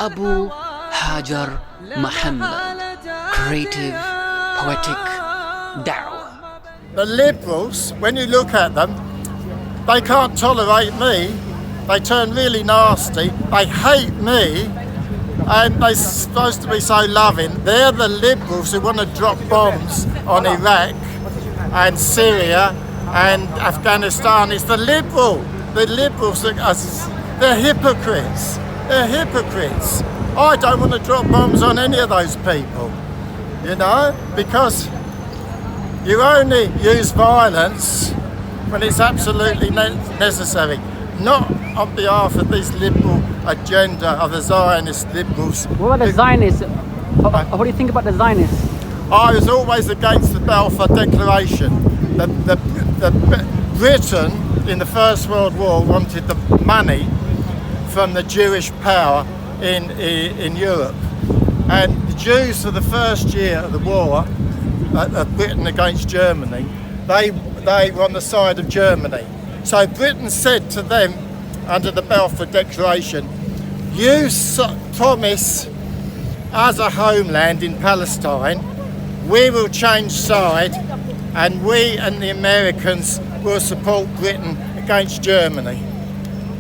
Abu Hajar Muhammad. Creative, poetic da'wah. The liberals, when you look at them, they can't tolerate me. They turn really nasty. They hate me. And they're supposed to be so loving. They're the liberals who want to drop bombs on Iraq and Syria and Afghanistan. It's the liberals that are, they're hypocrites. They're hypocrites. I don't want to drop bombs on any of those people, you know, because you only use violence when it's absolutely necessary, not on behalf of this liberal agenda of the Zionist liberals. What about the Zionists? What do you think about the Zionists? I was always against the Balfour Declaration. Britain in the First World War wanted the money from the Jewish power in Europe, and the Jews for the first year of the war of Britain against Germany, they were on the side of Germany. So Britain said to them under the Balfour Declaration, you promise us a homeland in Palestine, we will change side, and we and the Americans will support Britain against Germany.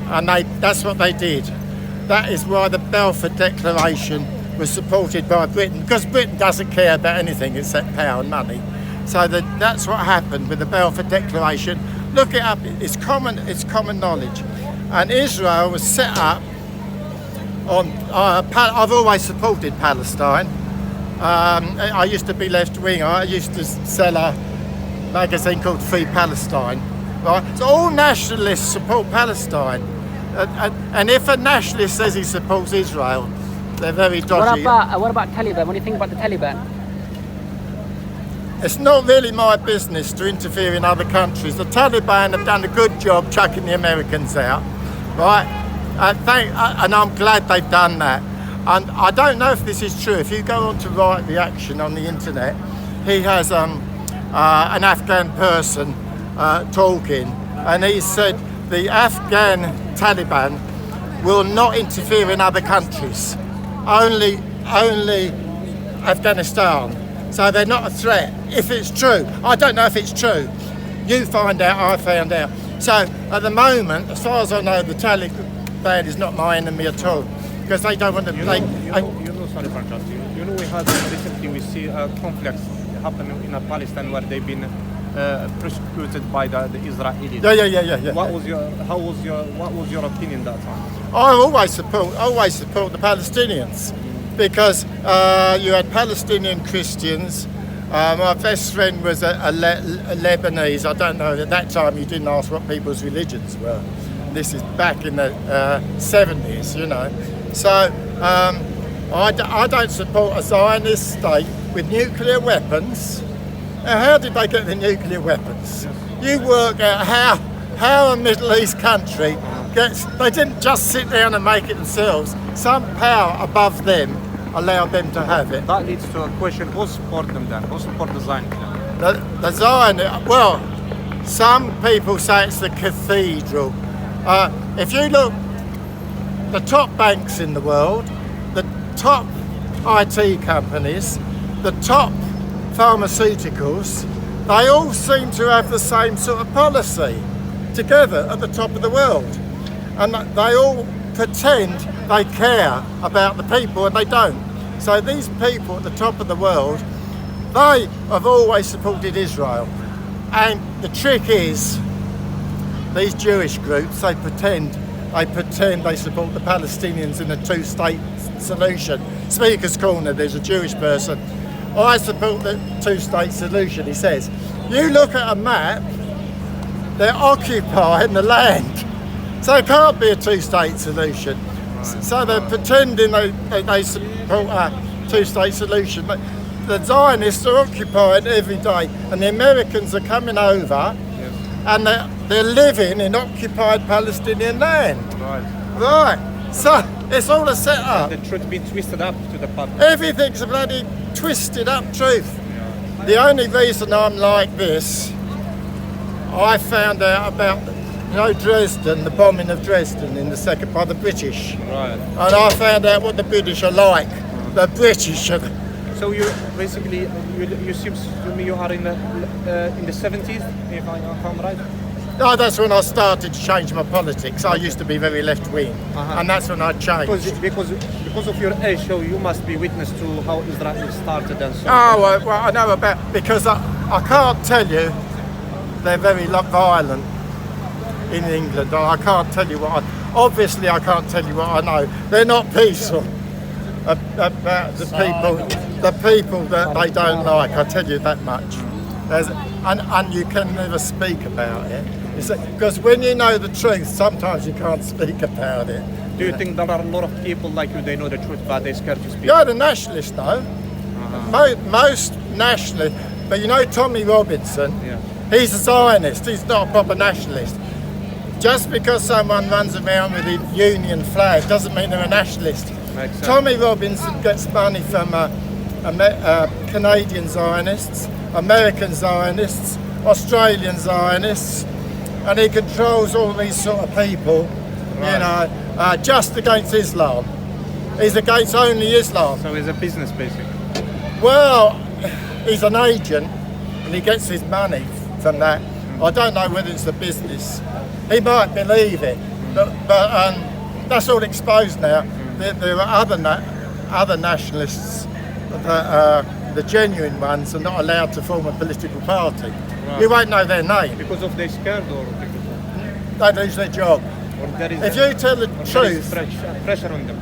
And that's what they did. That is why the Balfour Declaration was supported by Britain, because Britain doesn't care about anything except power and money. So that's what happened with the Balfour Declaration. Look it up, it's common knowledge. And Israel was set up on, I've always supported Palestine. I used to be left-wing. I used to sell a magazine called Free Palestine. Right? So all nationalists support Palestine. And if a nationalist says he supports Israel, they're very dodgy. What about Taliban? What do you think about the Taliban? It's not really my business to interfere in other countries. The Taliban have done a good job chucking the Americans out, right? And I'm glad they've done that. And I don't know if this is true. If you go on to Right Reaction on the internet, he has an Afghan person talking, and he said the Afghan Taliban will not interfere in other countries, only Afghanistan. So they're not a threat. If it's true, I don't know if it's true. You find out, I found out. So at the moment, as far as I know, the Taliban is not my enemy at all, because they don't want to. Sorry for interrupting. You know, we had recently we see conflicts happen in Palestine where they've been persecuted by the Israelis. Yeah. What was your opinion that time? I always support the Palestinians, because you had Palestinian Christians. My best friend was a Lebanese. I don't know, at that time you didn't ask what people's religions were. This is back in the 70s, you know. So I don't support a Zionist state with nuclear weapons. Now, how did they get the nuclear weapons? You work out how a Middle East country gets. They didn't just sit down and make it themselves. Some power above them allowed them to have it. That leads to a question: who support them then? Who support the Zionists? The Zionists. Well, some people say it's the cathedral. If you look, the top banks in the world, the top IT companies, the top pharmaceuticals, they all seem to have the same sort of policy together at the top of the world. And they all pretend they care about the people, and they don't. So these people at the top of the world, they have always supported Israel. And the trick is, these Jewish groups, they pretend they support the Palestinians in a two-state solution. Speaker's Corner, there's a Jewish person. I support the two-state solution, he says. You look at a map, they're occupying the land. So it can't be a two-state solution. So they're pretending they support a two-state solution. But the Zionists are occupying every day, and the Americans are coming over, and they're living in occupied Palestinian land. Right. So it's all a set-up. The truth being twisted up to the public. Everything's a bloody twisted up truth. The only reason I'm like this, I found out about You know Dresden, the bombing of Dresden in the second by the British. Right. And I found out what the British are like. The British are. So you basically, you seem to me you are in the 70s, if I'm right? No, that's when I started to change my politics. I used to be very left-wing, and that's when I changed. Because of your age, so you must be witness to how Israel started and so on. Oh, well, I know about, because I can't tell you they're very violent in England. I can't tell you obviously I can't tell you what I know. They're not peaceful about the people that they don't like, I tell you that much. And you can never speak about it. Because when you know the truth, sometimes you can't speak about it. Do you think there are a lot of people like you, they know the truth, but they're scared to speak? Yeah, the nationalists know. Most nationalists. But you know Tommy Robinson? Yeah. He's a Zionist, he's not a proper nationalist. Just because someone runs around with a Union flag doesn't mean they're a nationalist. Makes sense. Tommy Robinson gets money from Canadian Zionists, American Zionists, Australian Zionists, and he controls all these sort of people, Right. you know, just against Islam. He's against only Islam. So it's a business basically. Well, he's an agent and he gets his money from that. I don't know whether it's a business. He might believe it, but that's all exposed now. There are other nationalists that the genuine ones are not allowed to form a political party. Right. You won't know their name. Because of they scared or because They lose their job. or there is If you tell the there is truth, pressure on them.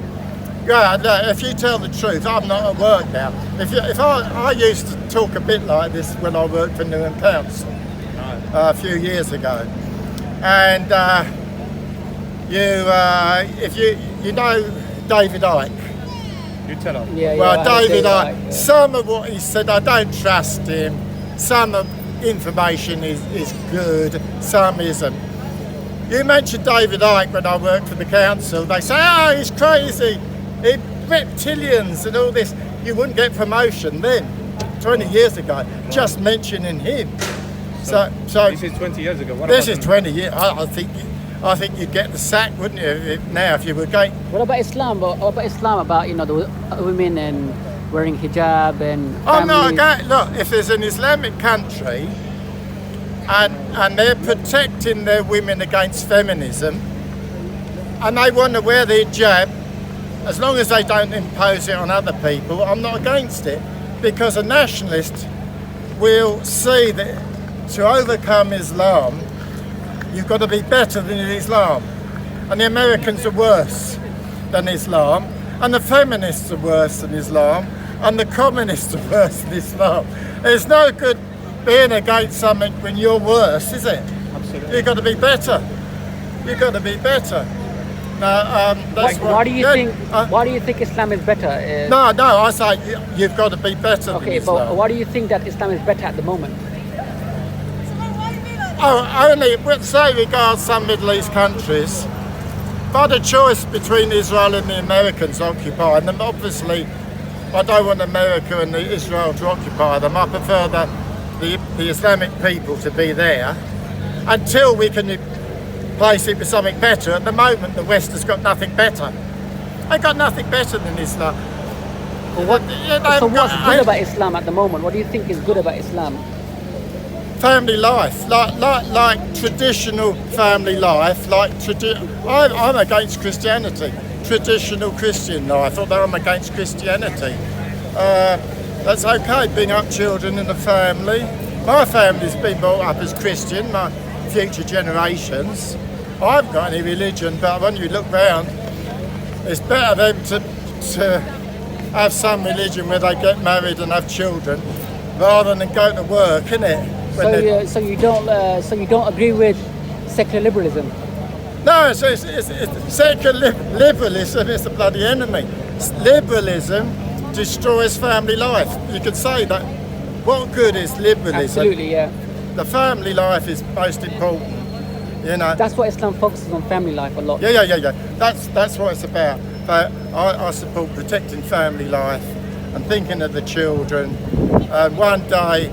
yeah, no, if you tell the truth, I'm not at work now. If I used to talk a bit like this when I worked for Newham Council a few years ago, and if you know David Icke. You tell us. Yeah, Well, yeah, I David say Icke, that, yeah. some of what he said, I don't trust him. Some of information is good, some isn't. You mentioned David Icke when I worked for the council. They say, oh, he's crazy. He reptilians and all this. You wouldn't get promotion then, 20 years ago, just mentioning him. So This is 20 years ago. What this about is 20 years. I think you'd get the sack, wouldn't you, now if you were going? What about Islam? What about Islam? About the women and wearing hijab and I'm not families? against. Look, if there's an Islamic country and they're protecting their women against feminism and they want to wear the hijab, as long as they don't impose it on other people, I'm not against it. Because a nationalist will see that to overcome Islam, you've got to be better than Islam. And the Americans are worse than Islam, and the feminists are worse than Islam, and the communists are worse than Islam. It's no good being against something when you're worse, is it? Absolutely. You've got to be better. You've got to be better. That's Why do you yeah, think? Why do you think Islam is better? No, I say you've got to be better than Okay, Islam. but why do you think that Islam is better at the moment? Oh, only, say regards some Middle East countries, if I had a choice between Israel and the Americans occupying them, obviously I don't want America and Israel to occupy them. I prefer the Islamic people to be there until we can replace it with something better. At the moment, the West has got nothing better. They've got nothing better than Islam. So what's good about Islam at the moment? What do you think is good about Islam? Family life, like traditional family life, I'm against Christianity, traditional Christian life, although I'm against Christianity. That's okay, bring up children in the family. My family's been brought up as Christian, my future generations. I haven't got any religion, but when you look round, it's better them to have some religion where they get married and have children, rather than go to work, innit? So you don't agree with secular liberalism? No, it's secular liberalism is the bloody enemy. Liberalism destroys family life. You could say that. What good is liberalism? Absolutely, yeah. The family life is most important. You know. That's what Islam focuses on, family life a lot. Yeah. That's what it's about. But I support protecting family life and thinking of the children. One day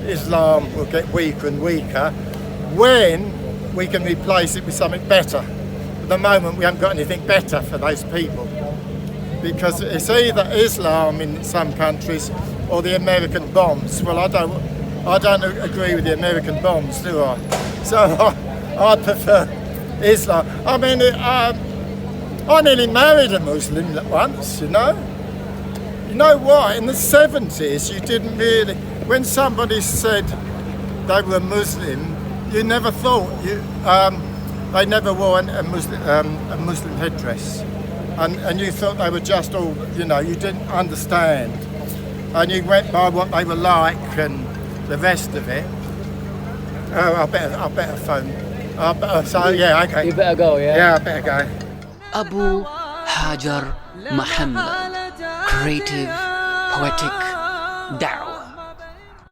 Islam will get weaker and weaker when we can replace it with something better. At the moment, we haven't got anything better for those people, because it's either Islam in some countries or the American bombs. Well, I don't agree with the American bombs, do I? So I prefer Islam. I mean, I nearly married a Muslim once, you know. You know what? In the 70s, you didn't really. When somebody said they were Muslim, you never thought they never wore a Muslim headdress, and you thought they were just all, you know, you didn't understand, and you went by what they were like and the rest of it. Oh, I better phone. So yeah, okay. You better go, yeah? Yeah, I better go. Abu Hajar Muhammad, creative, poetic, da'wah.